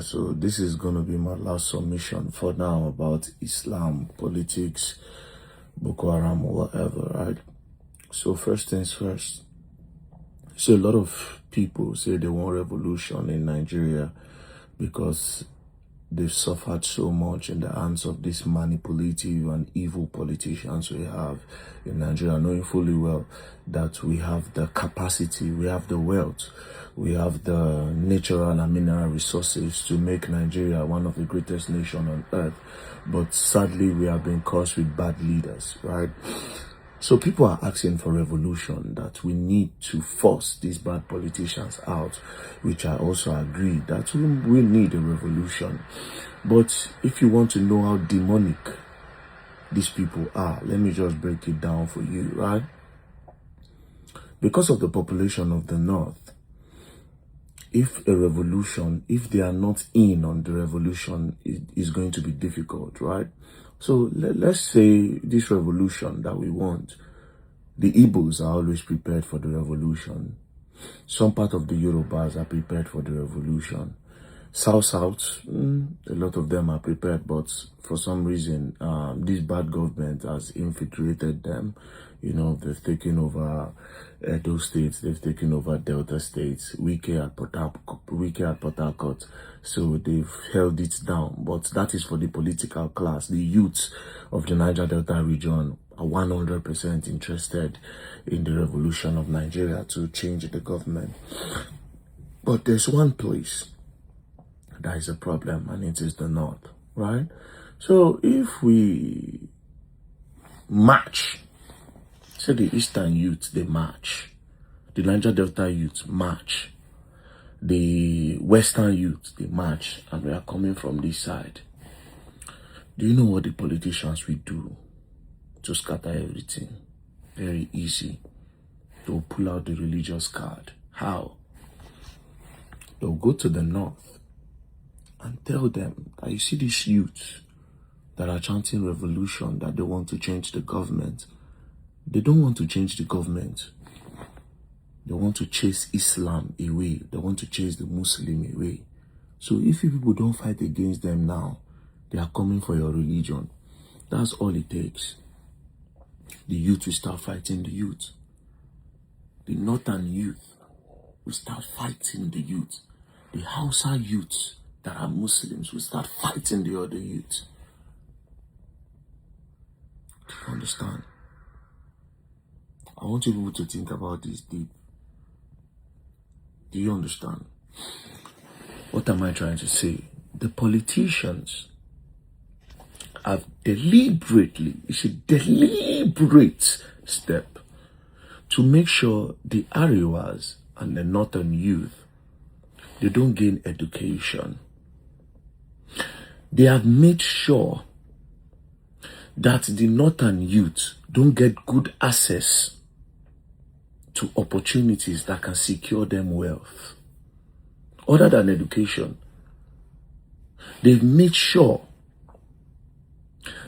So this is going to be my last submission for now about Islam, politics, Boko Haram, or whatever, right? So first things first. So a lot of people say they want revolution in Nigeria because they've suffered so much in the hands of these manipulative and evil politicians we have in Nigeria, knowing fully well that we have the capacity, we have the wealth, we have the natural and mineral resources to make Nigeria one of the greatest nations on earth. But sadly, we have been cursed with bad leaders, right? So people are asking for revolution, that we need to force these bad politicians out, which I also agree that we need a revolution. But if you want to know how demonic these people are, let me just break it down for you, right? Because of the population of the North, if a revolution, if they are not in on the revolution, it is going to be difficult, right? So let's say this revolution that we want, the Igbos are always prepared for the revolution. Some part of the Yorubas are prepared for the revolution. South, a lot of them are prepared, but for some reason, this bad government has infiltrated them. You know, they've taken over Edo states, they've taken over Delta states, Wike at Port Harcourt. So they've held it down. But that is for the political class. The youths of the Niger Delta region are 100% interested in the revolution of Nigeria to change the government. But there's one place that is a problem, and it is the North, right? So if we march, say the Eastern youth, they march, the Niger Delta youth march, the Western youth, they march, and we are coming from this side. Do you know what the politicians will do to scatter everything? Very easy. They'll pull out the religious card. How? They'll go to the North and tell them that you see these youths that are chanting revolution, that they want to change the government. They don't want to change the government. They want to chase Islam away. They want to chase the Muslim away. So if you people don't fight against them now, they are coming for your religion. That's all it takes. The youth will start fighting the youth. The Northern youth will start fighting the youth. The Hausa youth that are Muslims will start fighting the other youth. Do you understand? I want you people to think about this deep. Do you understand? What am I trying to say? The politicians have deliberately, it's a deliberate step to make sure the Arewas and the Northern youth, they don't gain education. They have made sure that the Northern youth don't get good access to opportunities that can secure them wealth. Other than education, they've made sure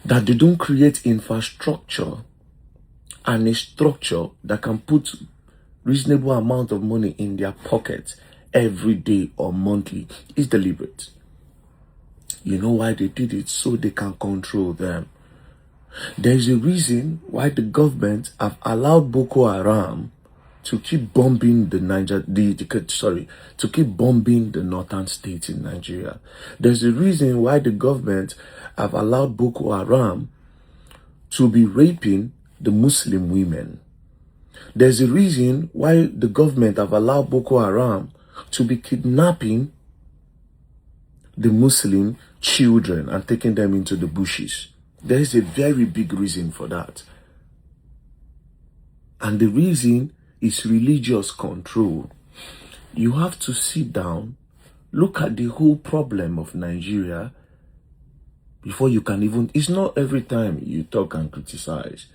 that they don't create infrastructure and a structure that can put reasonable amount of money in their pocket every day or monthly. It's deliberate. You know why they did it? So they can control them. There's a reason why the government have allowed Boko Haram to keep bombing to keep bombing the northern states in Nigeria. There's a reason why the government have allowed Boko Haram to be raping the Muslim women. There's a reason why the government have allowed Boko Haram to be kidnapping the Muslim children and taking them into the bushes. There is a very big reason for that. And the reason is religious control. You have to sit down, look at the whole problem of Nigeria before you can even... It's not every time you talk and criticize.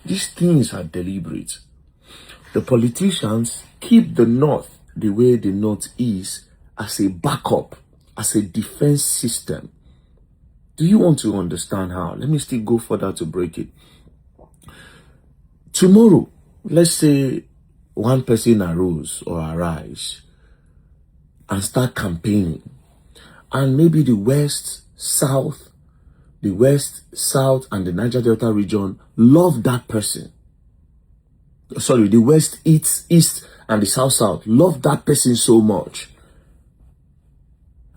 These things are deliberate. The politicians keep the North the way the North is as a backup, as a defense system. Do you want to understand how? Let me still go further to break it. Tomorrow, let's say one person arose or arise and start campaigning And maybe the West, South, and the Niger Delta region love that person. Sorry, the West, East, and the South love that person so much.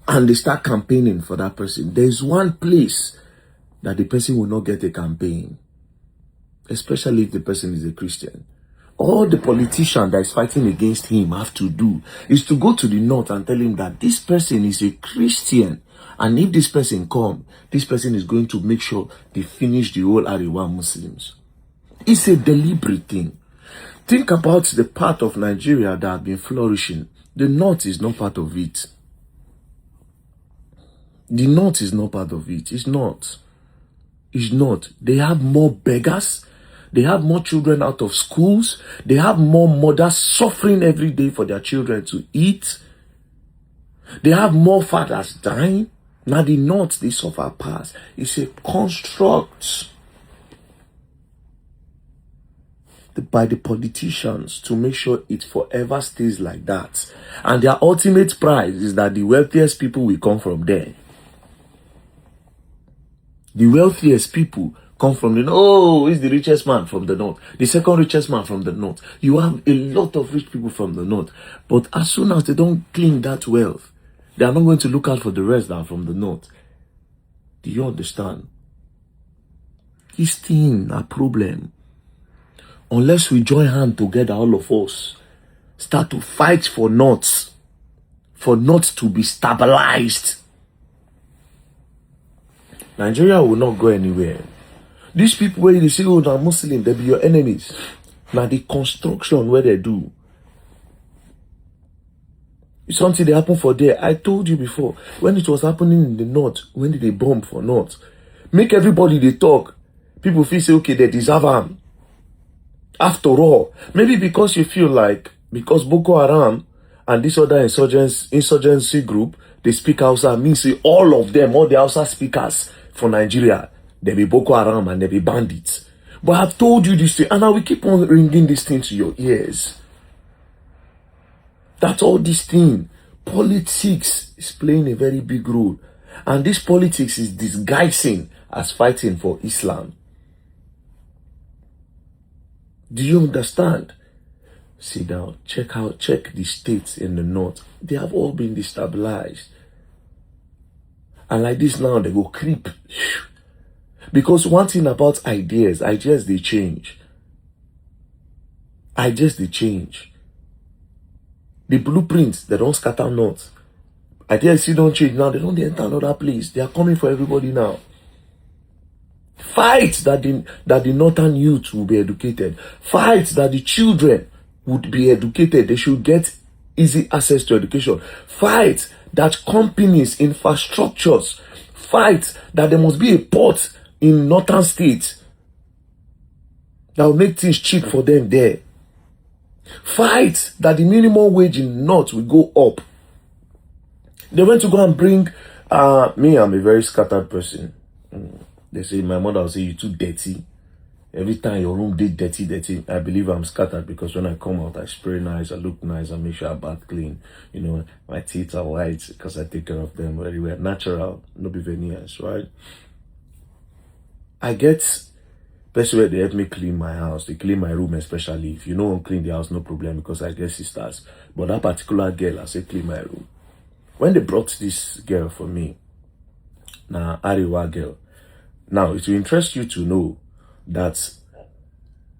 And they start campaigning for that person. There's one place that the person will not get a campaign, especially if the person is a Christian. All the politician that is fighting against him have to do is to go to the north and tell him that this person is a Christian. And if this person come, this person is going to make sure they finish the whole Arewa Muslims. It's a deliberate thing. Think about the part of Nigeria that have been flourishing. The north is not part of it. The north is not part of it. It's not. It's not. They have more beggars. They have more children out of schools. They have more mothers suffering every day for their children to eat. They have more fathers dying. Now the north, they suffer past. It's a construct by the politicians to make sure it forever stays like that. And their ultimate prize is that the wealthiest people will come from there. The wealthiest people come from the north. Oh, he's the richest man from the north. The second richest man from the north. You have a lot of rich people from the north. But as soon as they don't claim that wealth, they are not going to look out for the rest that are from the north. Do you understand? This thing, a problem. Unless we join hands together, all of us, start to fight for north to be stabilized, Nigeria will not go anywhere. These people where they say, oh, they're Muslim, they be your enemies. Now the construction where they do. It's something that happened for there. I told you before, when it was happening in the north, when did they bomb for north? Make everybody they talk. People feel say, okay, they deserve them. After all, maybe because you feel like, because Boko Haram and this other insurgency group, they speak Hausa, means all of them, all the Hausa speakers for Nigeria, they be Boko Haram and they be bandits. But I've told you this thing, and I will keep on ringing this thing to your ears. That's all this thing. Politics is playing a very big role. And this politics is disguising as fighting for Islam. Do you understand? Sit down, check the states in the north. They have all been destabilized. And like this now, they go creep. Because one thing about ideas they change. Ideas they change. The blueprints, they don't scatter north. Ideas still don't change now. They don't enter another place. They are coming for everybody now. Fight that the northern youth will be educated. Fight that the children would be educated. They should get easy access to education. Fight that companies, infrastructures, fight that there must be a port in northern states that will make things cheap for them there. Fight that the minimum wage in north will go up. They went to go and bring me, I'm a very scattered person. They say, my mother will say, you're too dirty. Every time your room did dirty. I believe I'm scattered because when I come out, I spray nice, I look nice, I make sure I bath clean. You know, my teeth are white because I take care of them very well. Natural, no be veneers, right? I get person where they help me clean my house. They clean my room especially. If you know clean the house, no problem because I get sisters. But that particular girl, I say clean my room. When they brought this girl for me, now Arewa girl, now it will interest you to know that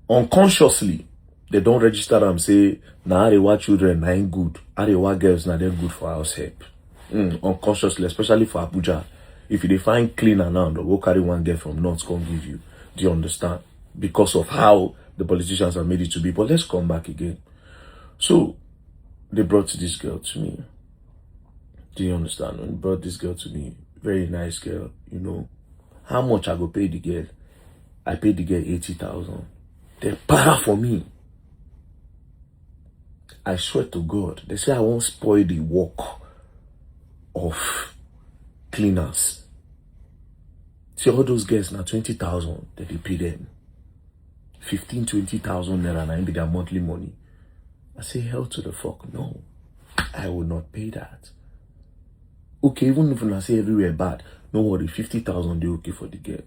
unconsciously they don't register them say na Arewa children na ain't good. Arewa girls na they're good for house help. Unconsciously, especially for Abuja. If you find cleaner now, they'll go carry one girl from north come give you. Do you understand? Because of how the politicians have made it to be. But let's come back again. So they brought this girl to me. Do you understand? When they brought this girl to me, very nice girl, you know. How much I go pay the girl? I paid the girl 80,000. They para for me. I swear to God, they say I won't spoil the work of cleaners. See all those girls now 20,000 that they pay them. 15,000-20,000 naira and be their monthly money. I say hell to the fuck no. I will not pay that. Okay, even if I say everywhere bad, no worry, 50,000 they okay for the girl.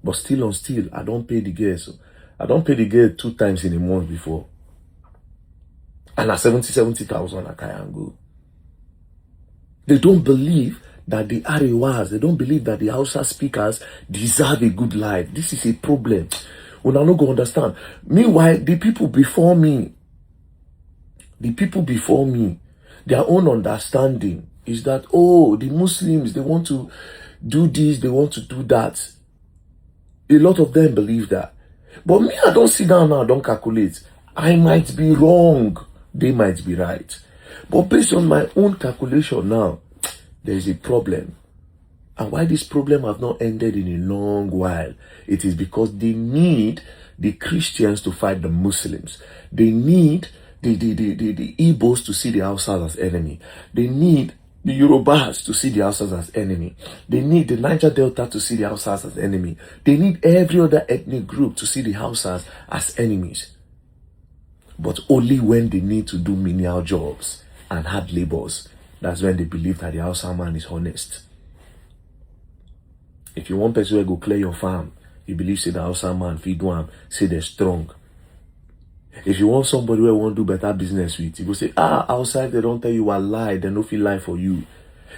But still on still, I don't pay the girl. So I don't pay the girl 2 times in a month before. And at 70,000 I can go. They don't believe that the Arewas, they don't believe that the Hausa speakers deserve a good life. This is a problem. When I not go understand. Meanwhile, the people before me, their own understanding is that, oh, the Muslims, they want to do this, they want to do that. A lot of them believe that. But me, I don't sit down now, I don't calculate. I might be wrong. They might be right. But based on my own calculation now, there is a problem. And why this problem has not ended in a long while, it is because they need the Christians to fight the Muslims. They need the Igbos to see the Hausas as enemy. They need the Yorubas to see the Hausas as enemy. They need the Niger Delta to see the Hausas as enemy. They need every other ethnic group to see the Hausas as enemies. But only when they need to do menial jobs and hard labors, that's when they believe that the Hausa man is honest. If you want person to go clear your farm, you believe say the Hausa man feed one, say they're strong. If you want somebody who want to do better business with, you go say, outside they don't tell you a lie, they no feel lie for you.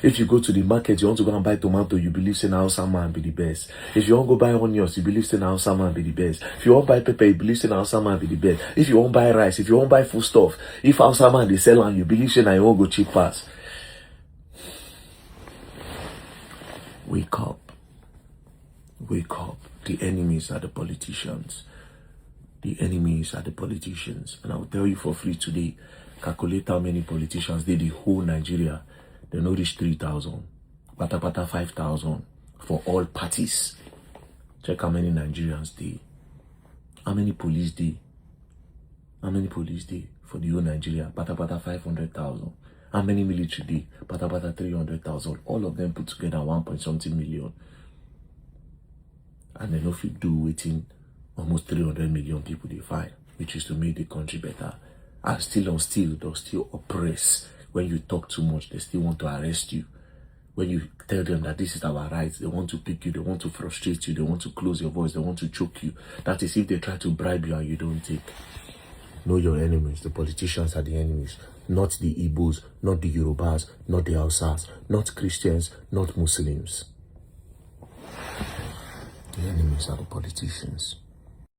If you go to the market, you want to go and buy tomato, you believe say the Hausa man be the best. If you want to go buy onions, you believe say the Hausa man be the best. If you want to buy pepper, you believe say the Hausa man be the best. If you want to buy rice, if you want to buy food stuff, if Hausa man they sell and you believe say na you won't go cheap pass. Wake up. Wake up. The enemies are the politicians. The enemies are the politicians. And I will tell you for free today, calculate how many politicians did the whole Nigeria. They no reach 3,000. Pata 5,000 for all parties. Check how many Nigerians did. How many police did? How many police did for the whole Nigeria? Pata 500,000. How many military did? Pata 300,000. All of them put together 1.something million. And they know if you do within almost 300 million people they fight, which is to make the country better. And still on still, they'll still oppress. When you talk too much, they still want to arrest you. When you tell them that this is our rights, they want to pick you, they want to frustrate you, they want to close your voice, they want to choke you. That is if they try to bribe you and you don't take. Know your enemies. The politicians are the enemies. Not the Igbos, not the Yorubas, not the Hausas, not Christians, not Muslims. The enemies are the politicians.